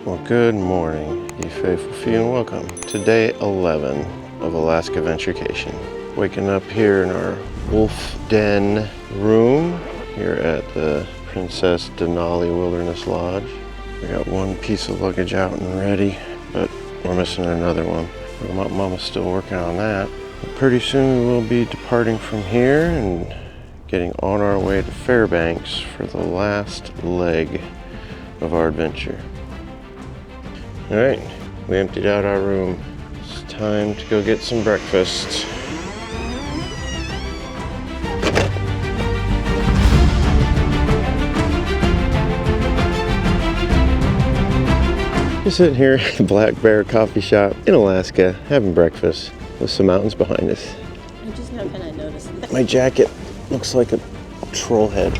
Well, good morning, you faithful few, and welcome to day 11 of Alaskaventurecation. Waking up here in our wolf den room here at the Princess Denali Wilderness Lodge. We got one piece of luggage out and ready, but we're missing another one. Mama's still working on that. But pretty soon we will be departing from here and getting on our way to Fairbanks for the last leg of our adventure. All right, we emptied out our room. It's time to go get some breakfast. Just sitting here at the Black Bear Coffee Shop in Alaska, having breakfast with some mountains behind us. I just now kind of noticed that. My jacket looks like a troll head.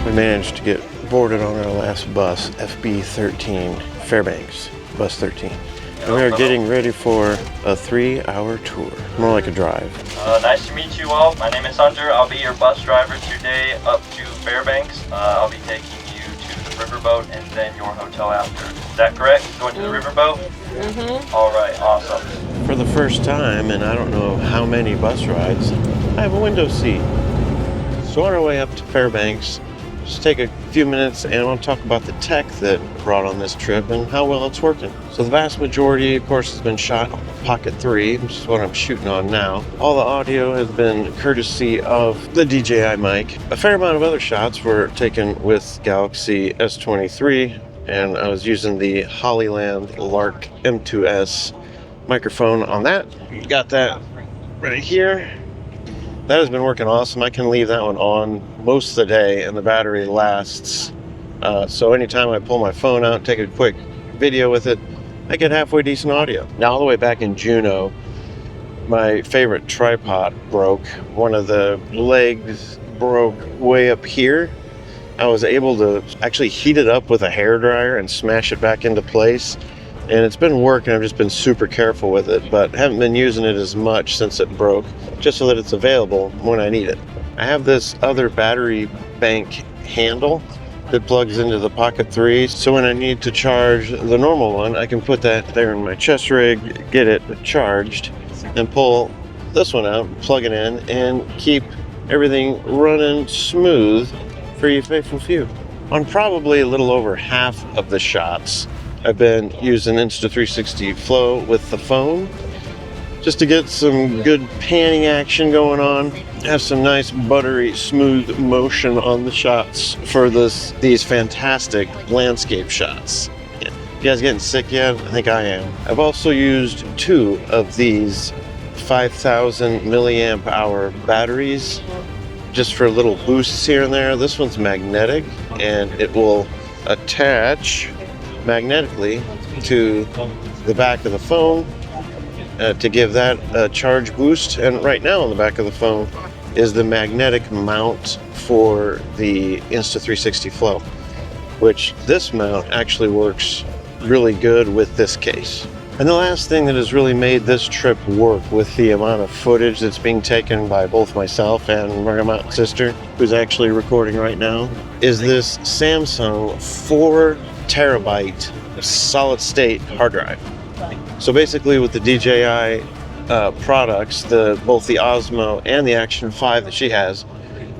We managed to get boarded on our last bus, FB 13, Fairbanks, bus 13. And we are getting ready for a 3-hour tour, more like a drive. Nice to meet you all. My name is Hunter. I'll be your bus driver today up to Fairbanks. I'll be taking you to the riverboat and then your hotel after. Is that correct? Going to the riverboat? Mm-hmm. All right, awesome. For the first time, and I don't know how many bus rides, I have a window seat. So on our way up to Fairbanks, just take a few minutes and I want to talk about the tech that brought on this trip and how well it's working. So the vast majority, of course, has been shot on Pocket 3, which is what I'm shooting on now. All the audio has been courtesy of the DJI mic. A fair amount of other shots were taken with Galaxy S23, and I was using the Hollyland Lark M2S microphone on that. Got that right here. That has been working awesome. I can leave that one on most of the day and the battery lasts. So anytime I pull my phone out, take a quick video with it, I get halfway decent audio. Now all the way back in Juneau, my favorite tripod broke. One of the legs broke way up here. I was able to actually heat it up with a hairdryer and smash it back into place. And it's been working. I've just been super careful with it, but haven't been using it as much since it broke, just so that it's available when I need it. I have this other battery bank handle that plugs into the Pocket 3, so when I need to charge the normal one, I can put that there in my chest rig, get it charged, and pull this one out, plug it in, and keep everything running smooth for you faithful few. On probably a little over half of the shots, I've been using Insta360 Flow with the phone just to get some good panning action going on. Have some nice buttery smooth motion on the shots for these fantastic landscape shots. You guys getting sick yet? I think I am. I've also used 2 of these 5,000 milliamp hour batteries just for little boosts here and there. This one's magnetic and it will attach magnetically to the back of the phone to give that a charge boost. And right now on the back of the phone is the magnetic mount for the Insta360 Flow, which this mount actually works really good with this case. And the last thing that has really made this trip work with the amount of footage that's being taken by both myself and my mountain sister, who's actually recording right now, is this Samsung 4 terabyte solid state hard drive. So basically with the DJI products, both the Osmo and the Action 5 that she has,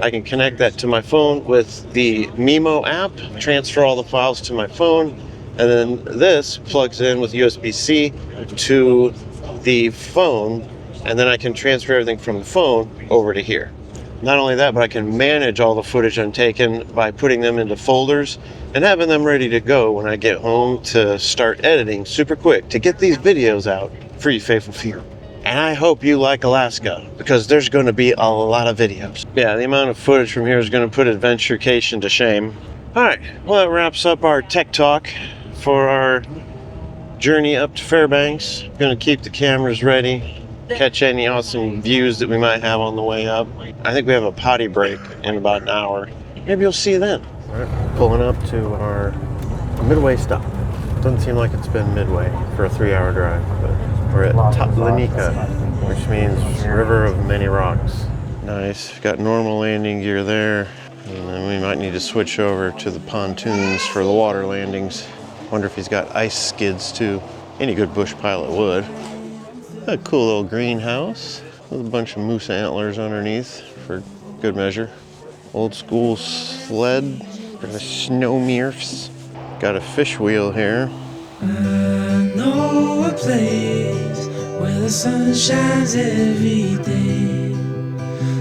I can connect that to my phone with the Mimo app, transfer all the files to my phone, and then this plugs in with USB-C to the phone, and then I can transfer everything from the phone over to here. Not only that, but I can manage all the footage I'm taking by putting them into folders and having them ready to go when I get home to start editing super quick to get these videos out for you faithful few. And I hope you like Alaska, because there's going to be a lot of videos. Yeah, the amount of footage from here is going to put Adventurecation to shame. Alright, well that wraps up our tech talk for our journey up to Fairbanks. Going to keep the cameras ready catch any awesome views that we might have on the way up. I think we have a potty break in about an hour. Maybe you'll see you then. All right, pulling up to our midway stop. Doesn't seem like it's been midway for a 3-hour drive, but we're at Lanika, which means River of Many Rocks. Nice. Got normal landing gear there, and then we might need to switch over to the pontoons for the water landings. Wonder if he's got ice skids too. Any good bush pilot would. A cool little greenhouse with a bunch of moose antlers underneath for good measure. Old school sled for the snow mearfs. Got a fish wheel here. I know a place where the sun shines every day.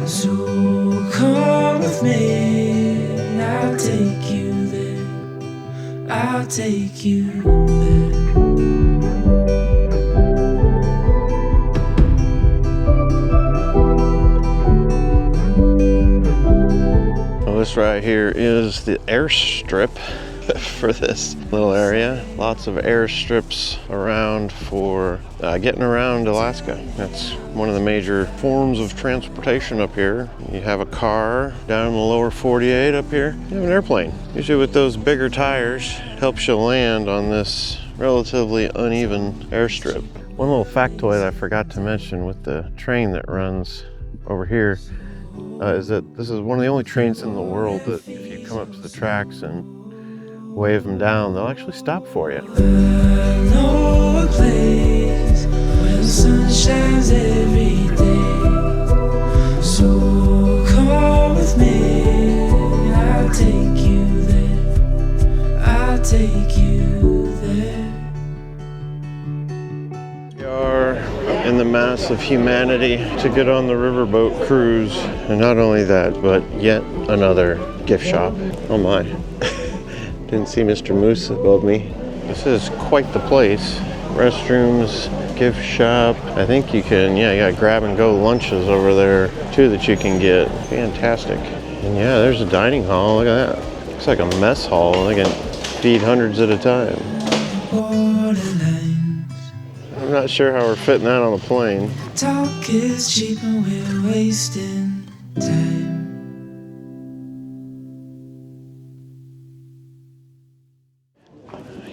So come with me, I'll take you there. I'll take you there. Well, this right here is the airstrip for this little area. Lots of airstrips around for getting around Alaska. That's one of the major forms of transportation up here. You have a car down in the lower 48 up here. You have an airplane. Usually with those bigger tires, helps you land on this relatively uneven airstrip. One little factoid I forgot to mention with the train that runs over here is that this is one of the only trains in the world that if you come up to the tracks and wave them down, they'll actually stop for you. I know a place where the sun shines every day. So come with me, I'll take you there. I'll take you there. We are in the mass of humanity to get on the riverboat cruise. And not only that, but yet another gift shop. Oh my. Didn't see Mr. Moose above me. This is quite the place. Restrooms, gift shop. I think you can, you got grab and go lunches over there too that you can get. Fantastic. And yeah, there's a dining hall. Look at that. Looks like a mess hall. They can feed hundreds at a time. I'm not sure how we're fitting that on the plane. Talk is cheap and we're wasting time.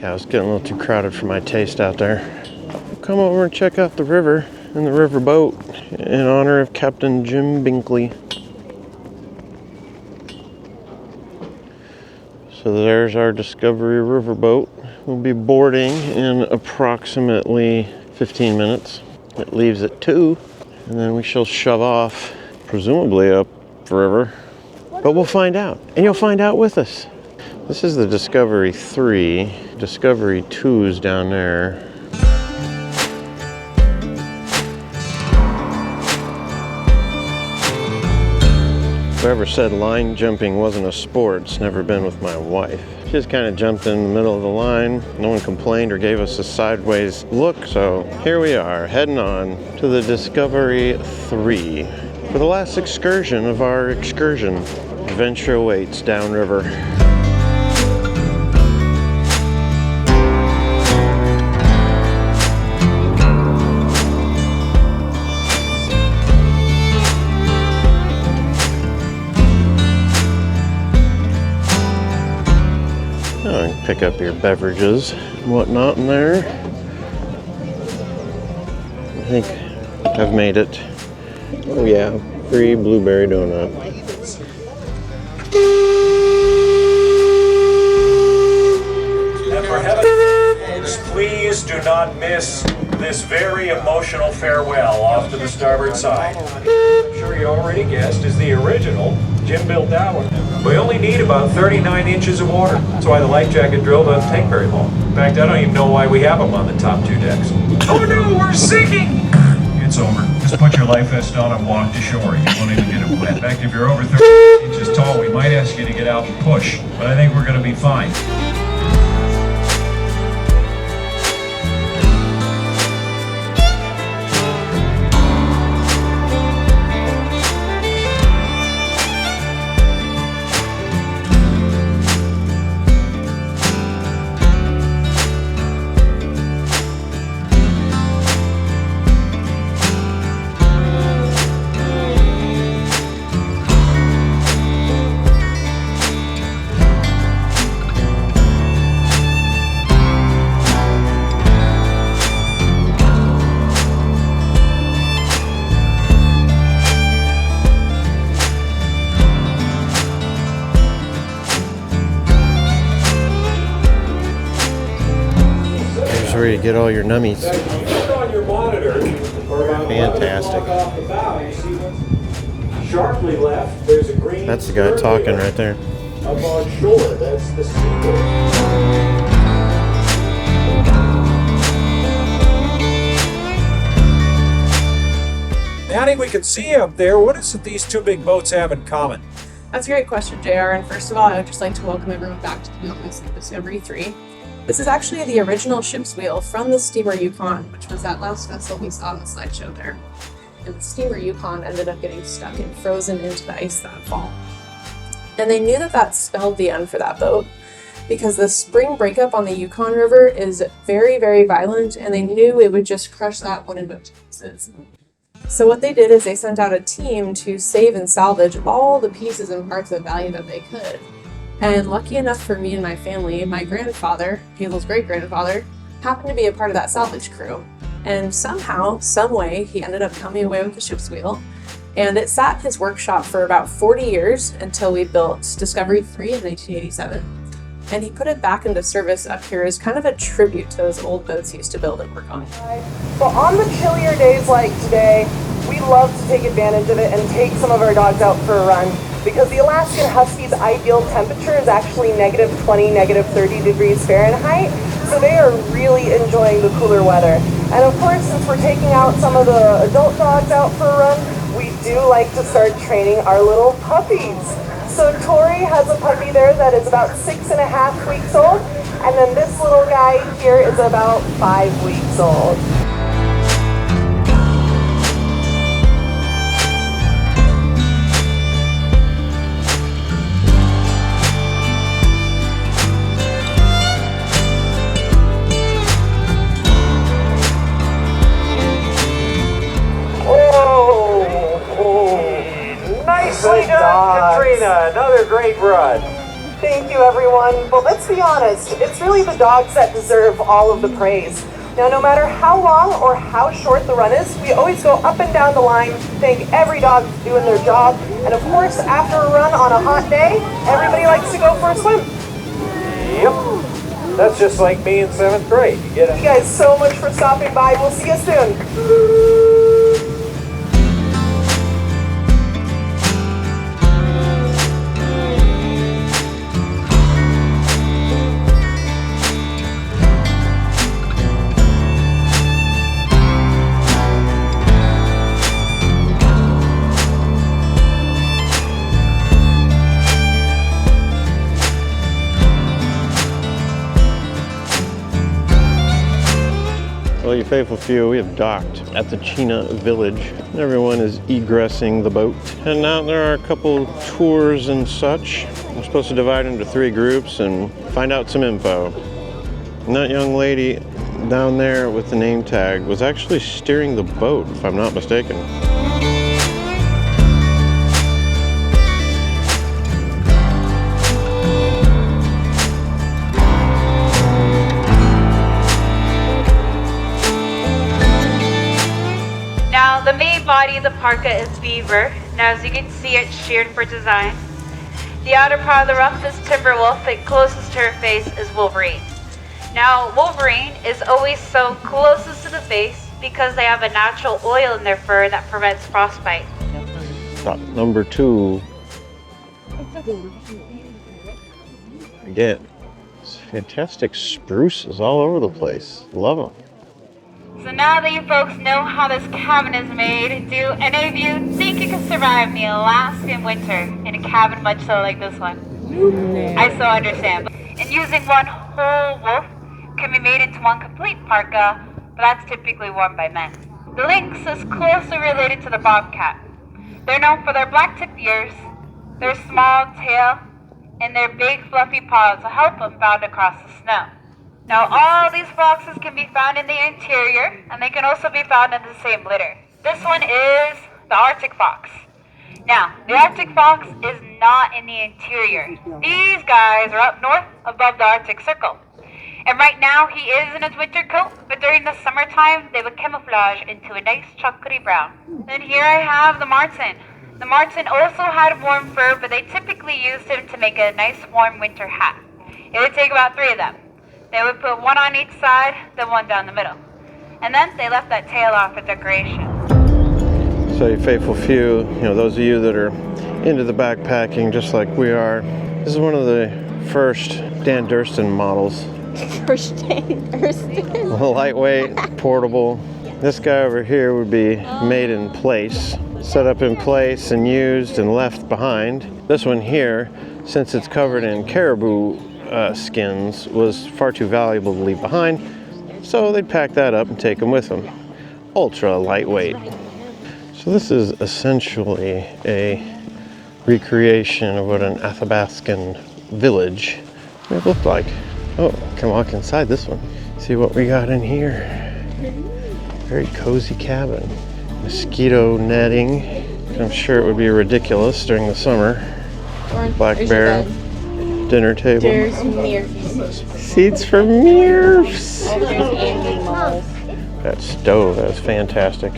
Yeah, it's getting a little too crowded for my taste out there. Come over and check out the river and the river boat in honor of Captain Jim Binkley. So there's our Discovery riverboat. We'll be boarding in approximately 15 minutes. It leaves at 2, and then we shall shove off, presumably upriver. But we'll find out, and you'll find out with us. This is the Discovery 3. Discovery 2 is down there. Whoever said line jumping wasn't a sport, it's never been with my wife. She just kind of jumped in the middle of the line. No one complained or gave us a sideways look, so here we are, heading on to the Discovery 3 for the last excursion of our excursion. Adventure awaits downriver. Pick up your beverages and whatnot in there. I think I've made it. Oh yeah, free blueberry donut. And for heaven's sakes, please do not miss this very emotional farewell off to the starboard side. I'm sure you already guessed is the original Jim built that one. We only need about 39 inches of water. That's why the life jacket drill doesn't take very long. In fact, I don't even know why we have them on the top 2 decks. Oh no, we're sinking! It's over. Just put your life vest on and walk to shore. You won't even get it wet. In fact, if you're over 30 inches tall, we might ask you to get out and push. But I think we're going to be fine. get all your nummies. Now, if you look on your monitor, or about Fantastic. off the bow, you see what's sharply left, there's a green That's the guy talking right there. up on shore. That's the seabird. Now we can see up there. What is it these two big boats have in common? That's a great question, JR. And first of all, I would just like to welcome everyone back to the Discovery 3. This is actually the original ship's wheel from the steamer Yukon, which was that last vessel we saw on the slideshow there. And the steamer Yukon ended up getting stuck and frozen into the ice that fall. And they knew that that spelled the end for that boat because the spring breakup on the Yukon River is very, very violent, and they knew it would just crush that wooden boat to pieces. So what they did is they sent out a team to save and salvage all the pieces and parts of value that they could. And lucky enough for me and my family, my grandfather, Hazel's great-grandfather, happened to be a part of that salvage crew. And somehow, some way, he ended up coming away with the ship's wheel. And it sat in his workshop for about 40 years until we built Discovery 3 in 1987. And he put it back into service up here as kind of a tribute to those old boats he used to build and work on. So on the chillier days like today, we love to take advantage of it and take some of our dogs out for a run because the Alaskan Husky's ideal temperature is actually -20, -30 degrees Fahrenheit. So they are really enjoying the cooler weather. And of course, since we're taking out some of the adult dogs out for a run, we do like to start training our little puppies. So Tori has a puppy there that is about 6.5 weeks old, and then this little guy here is about 5 weeks old. Nicely done, Katrina. Another great run. Thank you, everyone. But let's be honest, it's really the dogs that deserve all of the praise. Now, no matter how long or how short the run is, we always go up and down the line, thank every dog for doing their job. And of course, after a run on a hot day, everybody likes to go for a swim. Yep. That's just like me in 7th grade. You get it? Thank you guys so much for stopping by. We'll see you soon. Well, you faithful few, we have docked at the Chena village. Everyone is egressing the boat. And now there are a couple tours and such. We're supposed to divide into 3 groups and find out some info. And that young lady down there with the name tag was actually steering the boat, if I'm not mistaken. Now, the main body of the parka is beaver. Now, as you can see, it's sheared for design. The outer part of the ruff is timber wolf, and closest to her face is wolverine. Now, wolverine is always sewn closest to the face because they have a natural oil in their fur that prevents frostbite. Stop number 2. Again, it's fantastic spruces all over the place. Love them. So now that you folks know how this cabin is made, do any of you think you can survive the Alaskan winter in a cabin much so like this one? I so understand. And using one whole wolf can be made into one complete parka, but that's typically worn by men. The lynx is closely related to the bobcat. They're known for their black-tipped ears, their small tail, and their big fluffy paws to help them bound across the snow. Now, all these foxes can be found in the interior, and they can also be found in the same litter. This one is the Arctic fox. Now, the Arctic fox is not in the interior. These guys are up north above the Arctic Circle. And right now, he is in his winter coat, but during the summertime, they would camouflage into a nice chocolatey brown. Then here I have the marten. The marten also had warm fur, but they typically used him to make a nice warm winter hat. It would take about 3 of them. They would put one on each side, then one down the middle. And then they left that tail off for decoration. So you faithful few, those of you that are into the backpacking just like we are, this is one of the first Dan Durston models. First Dan Durston. Lightweight, portable. This guy over here would be made in place, set up in place and used and left behind. This one here, since it's covered in caribou skins, was far too valuable to leave behind, so they'd pack that up and take them with them. Ultra lightweight. So this is essentially a recreation of what an Athabascan village may look like. Oh, can walk inside this one. See what we got in here. Very cozy cabin. Mosquito netting. I'm sure it would be ridiculous during the summer. Black bear. Dinner table. There's Murphs. Seats for Murphs. Oh, there's animals. That stove, that's fantastic.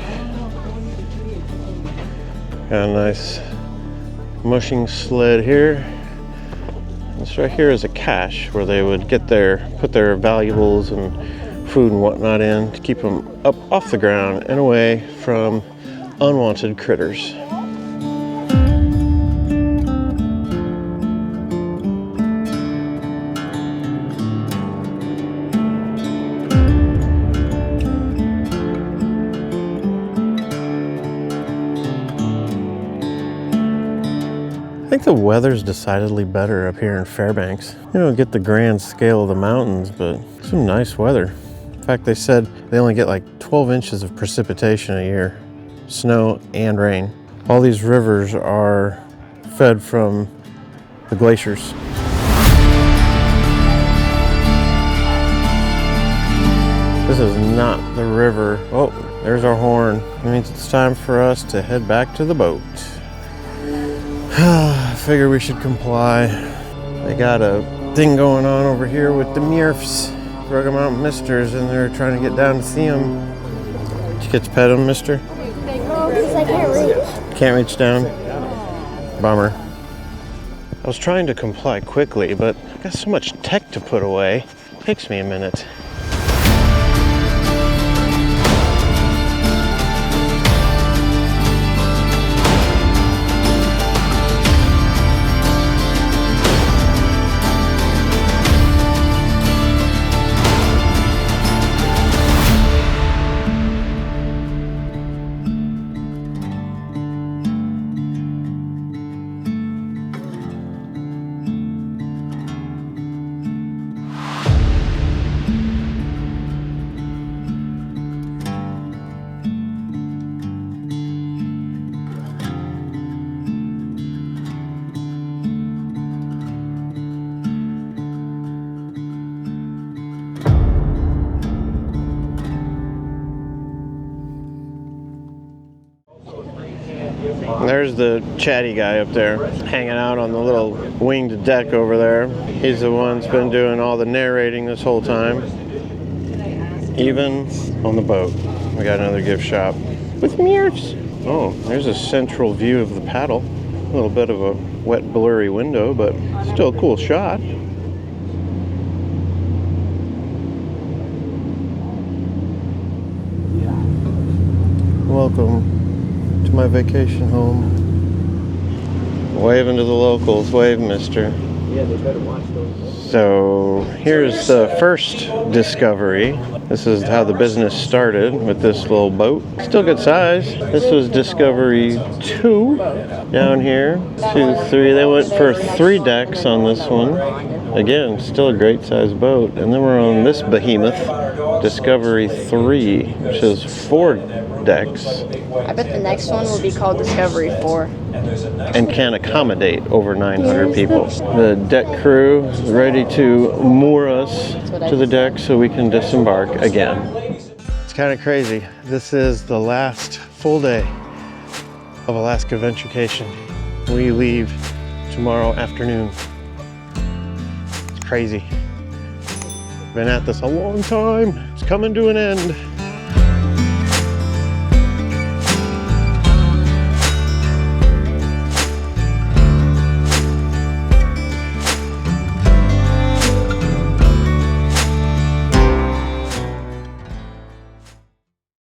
Got a nice mushing sled here. This right here is a cache where they would put their valuables and food and whatnot in to keep them up off the ground and away from unwanted critters. I think the weather's decidedly better up here in Fairbanks. You don't get the grand scale of the mountains, but some nice weather. In fact, they said they only get like 12 inches of precipitation a year, snow and rain. All these rivers are fed from the glaciers. This is not the river. Oh, there's our horn. It means it's time for us to head back to the boat. I figure we should comply. They got a thing going on over here with the Murphs, Rocky Mountain Misters, and they're trying to get down to see them. Did you get to pet them, mister? No, because I can't reach. Can't reach down? Bummer. I was trying to comply quickly, but I got so much tech to put away. It takes me a minute. There's the chatty guy up there, hanging out on the little winged deck over there. He's the one that's been doing all the narrating this whole time. Even on the boat. We got another gift shop with mirrors. Oh, there's a central view of the paddle. A little bit of a wet, blurry window, but still a cool shot. Welcome to my vacation home. Waving to the locals. Wave, mister. Yeah, they better watch those. So here's the first discovery. This is how the business started with this little boat. Still good size. This was Discovery 2 down here. 2, 3. They went for 3 decks on this one. Again, still a great size boat. And then we're on this behemoth, Discovery 3, which is 4 decks. I bet the next one will be called Discovery 4. And can accommodate over 900 people. The deck crew is ready to moor us to the deck so we can disembark again. It's kind of crazy. This is the last full day of Alaskaventurecation. We leave tomorrow afternoon. It's crazy. Been at this a long time. It's coming to an end.